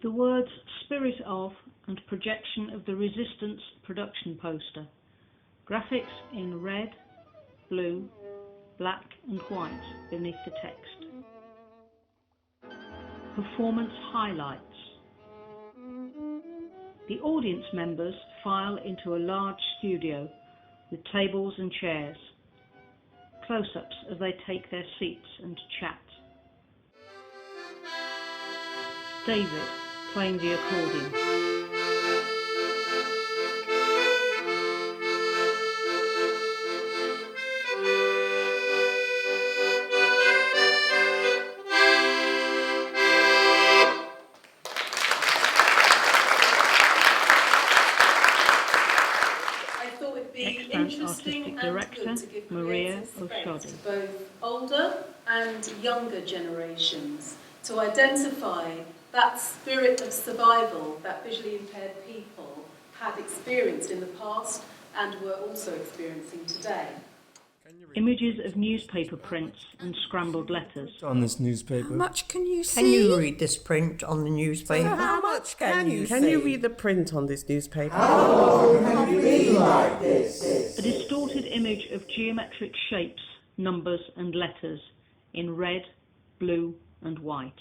The words Spirit of and Projection of the Resistance production poster. Graphics in red, blue, black and white beneath the text. Performance highlights. The audience members file into a large studio with tables and chairs. Close-ups as they take their seats and chat. David playing the accordion. Extant Artistic Director, Maria Oshodi. Both older and younger generations to identify that spirit of survival that visually impaired people had experienced in the past and were also experiencing today. Images of newspaper prints and scrambled letters. On this newspaper. How much can you see? Can you read this print on the newspaper? So how much can you see? Can you read the print on this newspaper? How long can you read like this? A distorted image of geometric shapes, numbers and letters in red, blue and white.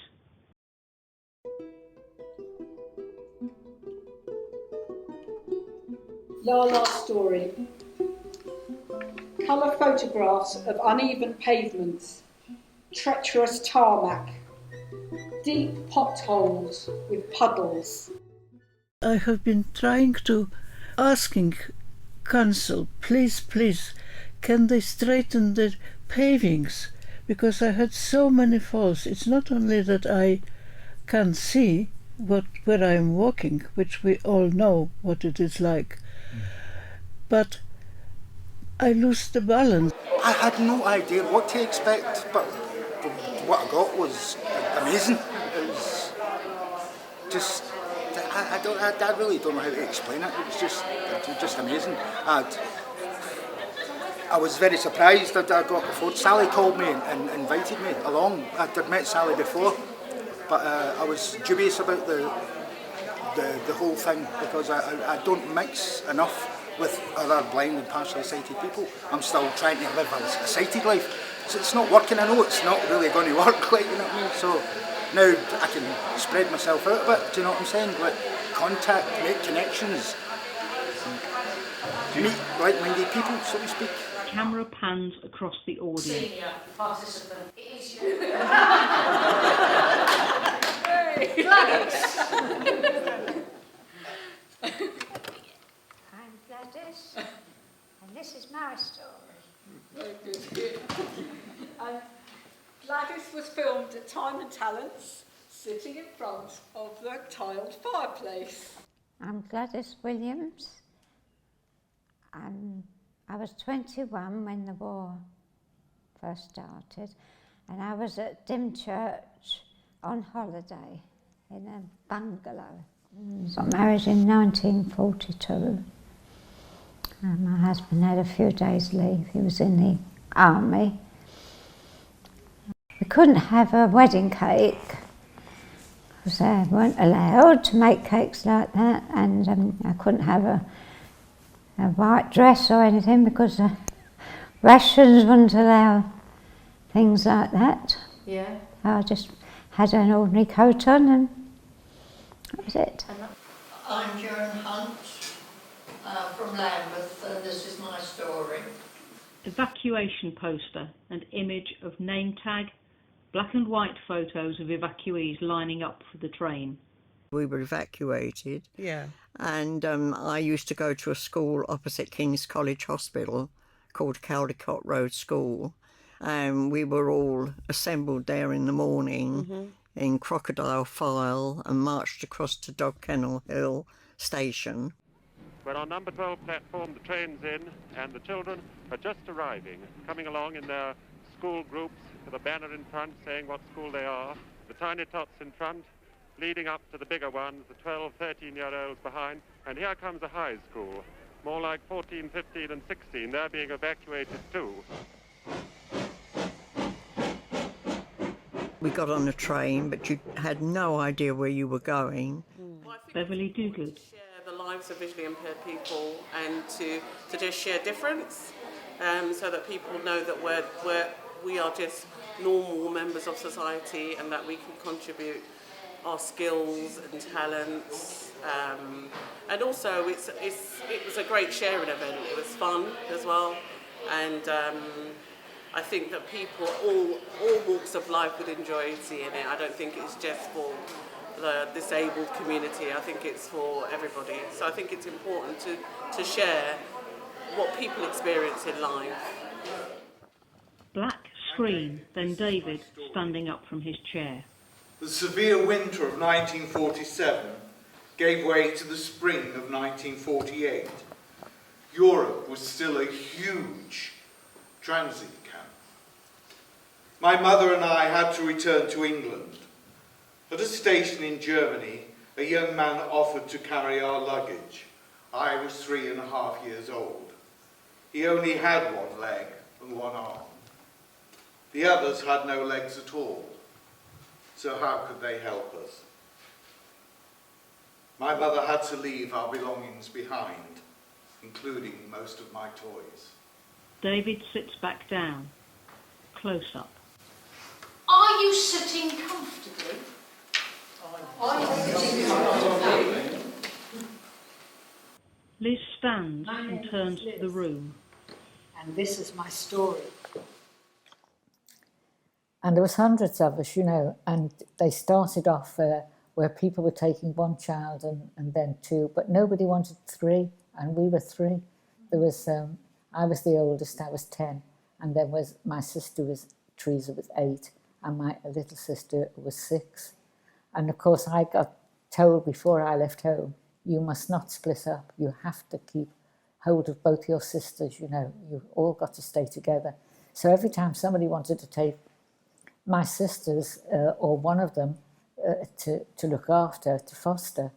Lala's story. Colour photographs of uneven pavements, treacherous tarmac, deep potholes with puddles. I have been trying to asking council, please, can they straighten the pavings? Because I had so many falls. It's not only that I can't see where I'm walking, which we all know what it is like, but I lose the balance. I had no idea what to expect, but what I got was amazing. It was just, I really don't know how to explain it. It was just amazing. I was very surprised that I got before. Sally called me and invited me along. I'd met Sally before, but I was dubious about the whole thing because I don't mix enough with other blind and partially sighted people. I'm still trying to live a sighted life. So it's not working. I know it's not really going to work, like, you know what I mean? So now I can spread myself out a bit, do you know what I'm saying? Like, contact, make connections, meet like-minded people, so to speak. Camera pans across the audience. Senior participant. It is you. I'm Gladys, and this is my story. Gladys was filmed at Time and Talents, sitting in front of the tiled fireplace. I'm Gladys Williams. I was 21 when the war first started, and I was at Dymchurch on holiday in a bungalow. I got married in 1942. My husband had a few days leave. He was in the army. We couldn't have a wedding cake because they weren't allowed to make cakes like that, and I couldn't have a white dress or anything because the rations wouldn't allow things like that. Yeah. I just had an ordinary coat on and that was it. I'm Joan Hunt from Lambeth. This is my story. Evacuation poster and image of name tag, black and white photos of evacuees lining up for the train. We were evacuated. Yeah. And I used to go to a school opposite King's College Hospital called Caldecott Road School. And we were all assembled there in the morning in crocodile file and marched across to Dog Kennel Hill Station. We're on number 12 platform, the train's in, and the children are just arriving, coming along in their school groups with a banner in front saying what school they are. The tiny tots in front, leading up to the bigger ones, the 12, 13-year-olds behind. And here comes a high school, more like 14, 15 and 16. They're being evacuated too. we got on a train, but you had no idea where you were going. Beverly Douglas. Share the lives of visually impaired people and to just share difference, so that people know that we are just normal members of society and that we can contribute our skills and talents. And also it was a great sharing event. It was fun as well, and I think that people, all walks of life would enjoy seeing it. I don't think it's just for the disabled community. I think it's for everybody. So I think it's important to share what people experience in life. Black screen, then David standing up from his chair. The severe winter of 1947 gave way to the spring of 1948. Europe was still a huge transit camp. My mother and I had to return to England. At a station in Germany, a young man offered to carry our luggage. I was 3.5 years old. He only had one leg and one arm. The others had no legs at all. So how could they help us? My mother had to leave our belongings behind, including most of my toys. David sits back down. Close up. Are you sitting comfortably? Liz stands and turns to the room. And this is my story. And there was hundreds of us, you know, and they started off where people were taking one child and then two, but nobody wanted three, and we were three. There was, I was the oldest, I was 10, and then was my sister Teresa was 8, and my little sister was 6. And of course I got told before I left home, you must not split up, you have to keep hold of both your sisters, you know, you've all got to stay together. So every time somebody wanted to take my sisters, or one of them, to look after, to foster,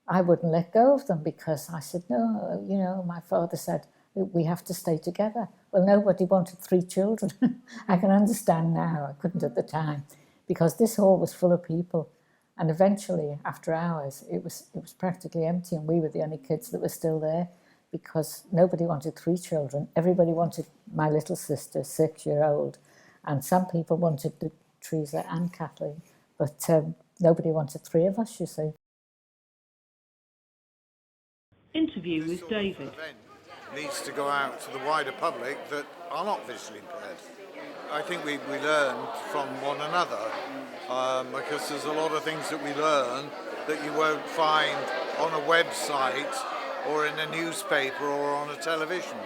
I wouldn't let go of them because I said, no, you know, my father said, we have to stay together. Well, nobody wanted 3 children. I can understand now, I couldn't at the time, because this hall was full of people. And eventually, after hours, it was practically empty, and we were the only kids that were still there because nobody wanted 3 children. Everybody wanted my little sister, 6-year-old. And some people wanted Teresa and Kathleen, but nobody wanted 3 of us, you see. Interview with David. Needs to go out to the wider public that are not visually impaired. I think we learn from one another, because there's a lot of things that we learn that you won't find on a website or in a newspaper or on a television.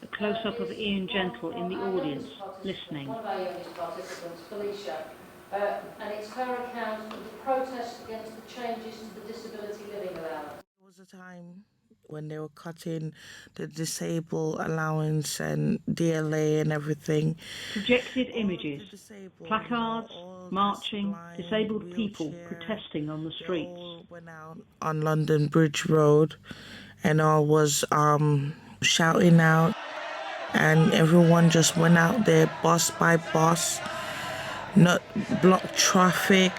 A close-up of Ian Gentle in the audience, listening. One of our youngest participants, Felicia, and it's her account of the protest against the changes to the disability living allowance. There was a time when they were cutting the disabled allowance and DLA and everything. Projected images, placards, marching, disabled people protesting on the streets. All went out on London Bridge Road and all was shouting out, and everyone just went out there bus by bus, not block traffic,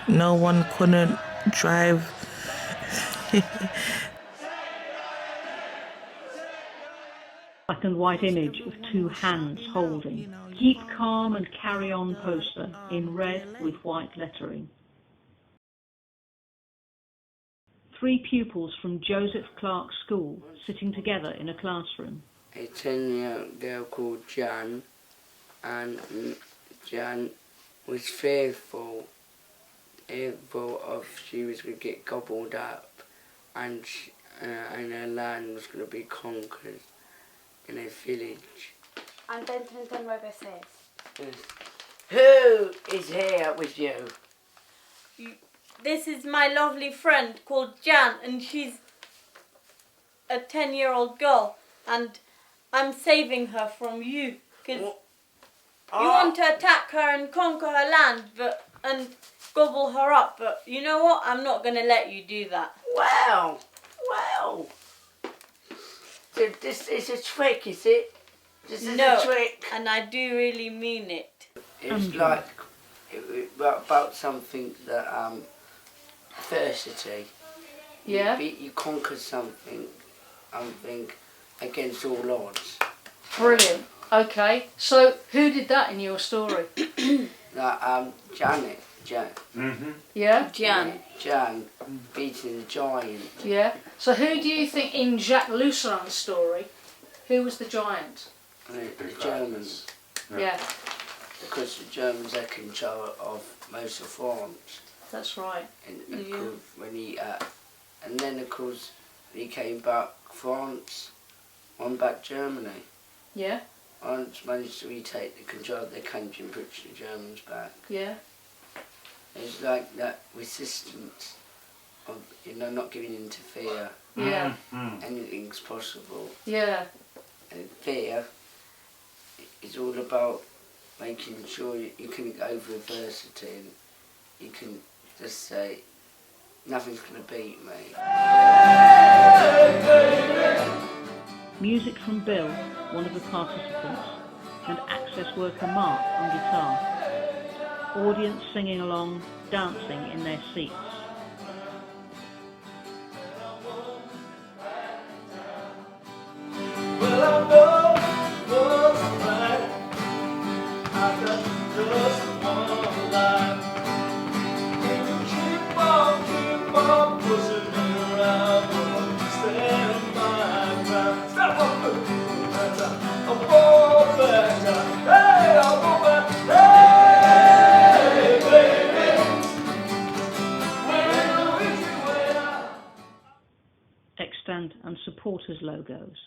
no one couldn't drive. Black and white image of 2 hands holding. Keep calm and carry on poster in red with white lettering. 3 pupils from Joseph Clark School sitting together in a classroom. A 10-year-old girl called Jan, and Jan was fearful of she was going to get gobbled up and her land was going to be conquered in a village. And then Robert says, Who is here with you? This is my lovely friend called Jan, and she's a 10-year-old girl, and I'm saving her from you, because you want to attack her and conquer her land, and gobble her up, but you know what? I'm not going to let you do that. Well. So this is a trick, is it? This is a trick. And I do really mean it. It's like about something that adversity. Yeah. You conquer something against all odds. Brilliant. Okay, so who did that in your story? Janet. Yeah? Jan. Jan beating the giant. Yeah. So who do you think in Jacques Lucerin's story, who was the giant? The Germans. Yeah. Because the Germans are in control of most of France. That's right. And of course, and then of course when he came back, France won back Germany. Yeah. France managed to retake the control of their country and put the Germans back. Yeah. It's like that resistance of, not giving in to fear. Yeah. Anything's possible. Yeah. And fear is all about making sure you can get over adversity and you can just say, nothing's going to beat me. Music from Bill, one of the participants, and access worker Mark on guitar. Audience singing along, dancing in their seats. Extant and supporters logos.